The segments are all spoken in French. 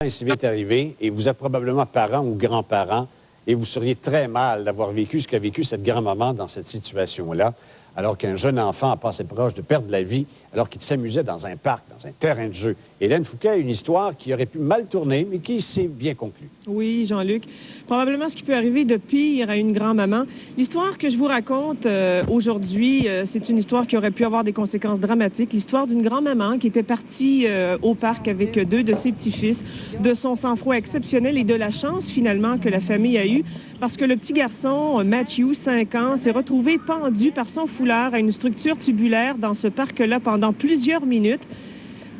Ainsi vite arrivé, et vous êtes probablement parent ou grand-parent, et vous seriez très mal d'avoir vécu ce qu'a vécu cette grand-maman dans cette situation-là, alors qu'un jeune enfant a passé proche de perdre la vie, alors qu'il s'amusait dans un parc, dans un terrain de jeu. Hélène Fouquet a une histoire qui aurait pu mal tourner, mais qui s'est bien conclue. Oui, Jean-Luc. Probablement ce qui peut arriver de pire à une grand-maman. L'histoire que je vous raconte aujourd'hui, c'est une histoire qui aurait pu avoir des conséquences dramatiques. L'histoire d'une grand-maman qui était partie au parc avec deux de ses petits-fils, de son sang-froid exceptionnel et de la chance finalement que la famille a eue, parce que le petit garçon, Matthew, 5 ans, s'est retrouvé pendu par son foulard à une structure tubulaire dans ce parc-là pendant plusieurs minutes.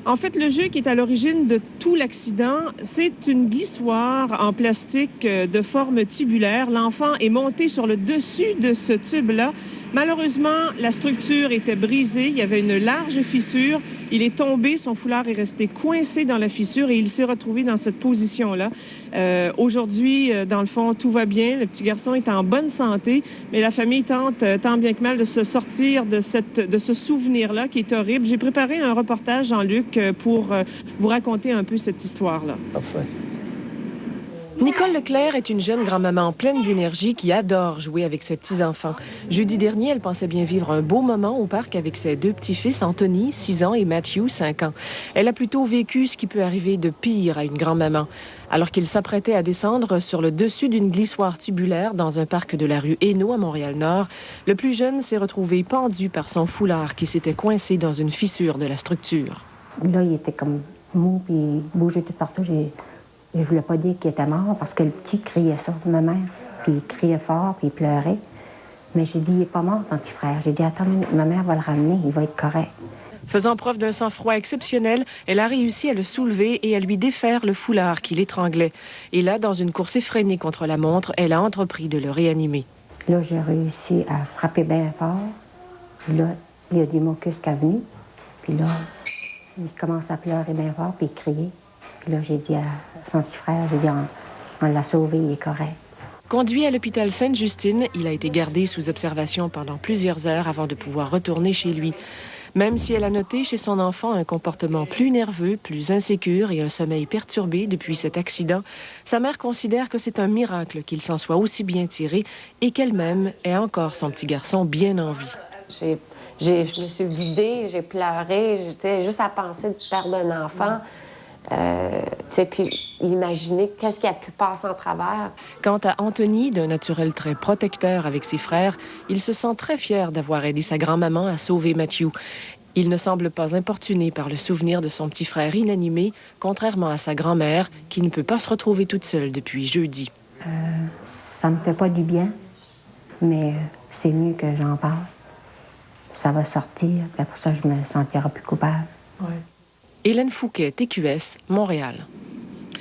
En fait, le jeu qui est à l'origine de tout l'accident, c'est une glissoire en plastique de forme tubulaire. L'enfant est monté sur le dessus de ce tube-là. Malheureusement, la structure était brisée. Il y avait une large fissure. Il est tombé, son foulard est resté coincé dans la fissure et il s'est retrouvé dans cette position-là. Aujourd'hui, dans le fond, tout va bien. Le petit garçon est en bonne santé, mais la famille tente tant bien que mal de se sortir de ce souvenir-là qui est horrible. J'ai préparé un reportage, Jean-Luc, pour vous raconter un peu cette histoire-là. Parfait. Nicole Leclerc est une jeune grand-maman pleine d'énergie qui adore jouer avec ses petits-enfants. Jeudi dernier, elle pensait bien vivre un beau moment au parc avec ses deux petits-fils, Anthony, 6 ans, et Matthew, 5 ans. Elle a plutôt vécu ce qui peut arriver de pire à une grand-maman. Alors qu'il s'apprêtait à descendre sur le dessus d'une glissoire tubulaire dans un parc de la rue Hainaut à Montréal-Nord, le plus jeune s'est retrouvé pendu par son foulard qui s'était coincé dans une fissure de la structure. Là, il était comme mou, puis il bougeait tout partout. Je voulais pas dire qu'il était mort parce que le petit criait ça, ma mère. Puis il criait fort, puis il pleurait. Mais j'ai dit, il est pas mort, ton petit frère. J'ai dit, attends, ma mère va le ramener, il va être correct. Faisant preuve d'un sang-froid exceptionnel, elle a réussi à le soulever et à lui défaire le foulard qui l'étranglait. Et là, dans une course effrénée contre la montre, elle a entrepris de le réanimer. Là, j'ai réussi à frapper bien fort. Puis là, il y a du mucus qui est venu. Puis là, il commence à pleurer bien fort, puis il criait. Puis là, j'ai dit à son petit frère, j'ai dit, on l'a sauvé, il est correct. Conduit à l'hôpital Sainte-Justine, il a été gardé sous observation pendant plusieurs heures avant de pouvoir retourner chez lui. Même si elle a noté chez son enfant un comportement plus nerveux, plus insécure et un sommeil perturbé depuis cet accident, sa mère considère que c'est un miracle qu'il s'en soit aussi bien tiré et qu'elle-même ait encore son petit garçon bien en vie. Je me suis vidée, j'ai pleuré, j'étais juste à penser de perdre un enfant. Puis imaginer qu'est-ce qui a pu passer en travers. Quant à Anthony, d'un naturel très protecteur avec ses frères, il se sent très fier d'avoir aidé sa grand-maman à sauver Matthew. Il ne semble pas importuné par le souvenir de son petit frère inanimé, contrairement à sa grand-mère, qui ne peut pas se retrouver toute seule depuis jeudi. Ça me fait pas du bien, mais c'est mieux que j'en parle. Ça va sortir, puis après ça, je me sentirai plus coupable. Ouais. Hélène Fouquet, TQS, Montréal.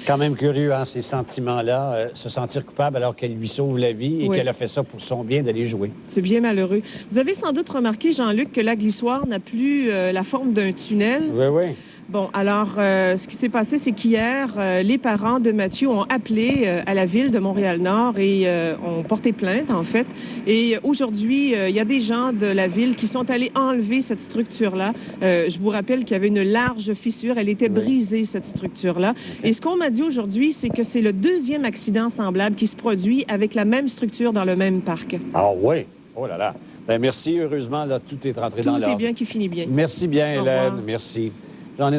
Quand même curieux, hein, ces sentiments-là, se sentir coupable alors qu'elle lui sauve la vie et Oui. qu'elle a fait ça pour son bien d'aller jouer. C'est bien malheureux. Vous avez sans doute remarqué, Jean-Luc, que la glissoire n'a plus la forme d'un tunnel. Oui, oui. Bon, alors, ce qui s'est passé, c'est qu'hier, les parents de Matthew ont appelé à la ville de Montréal-Nord et ont porté plainte, en fait. Et aujourd'hui, il y a des gens de la ville qui sont allés enlever cette structure-là. Je vous rappelle qu'il y avait une large fissure. Elle était brisée, cette structure-là. Et ce qu'on m'a dit aujourd'hui, c'est que c'est le deuxième accident semblable qui se produit avec la même structure dans le même parc. Ah oui? Oh là là. Ben merci, heureusement, là, tout est rentré dans Tout l'ordre. est bien qui finit bien. Merci bien, Au Hélène. revoir. Merci. J'en ai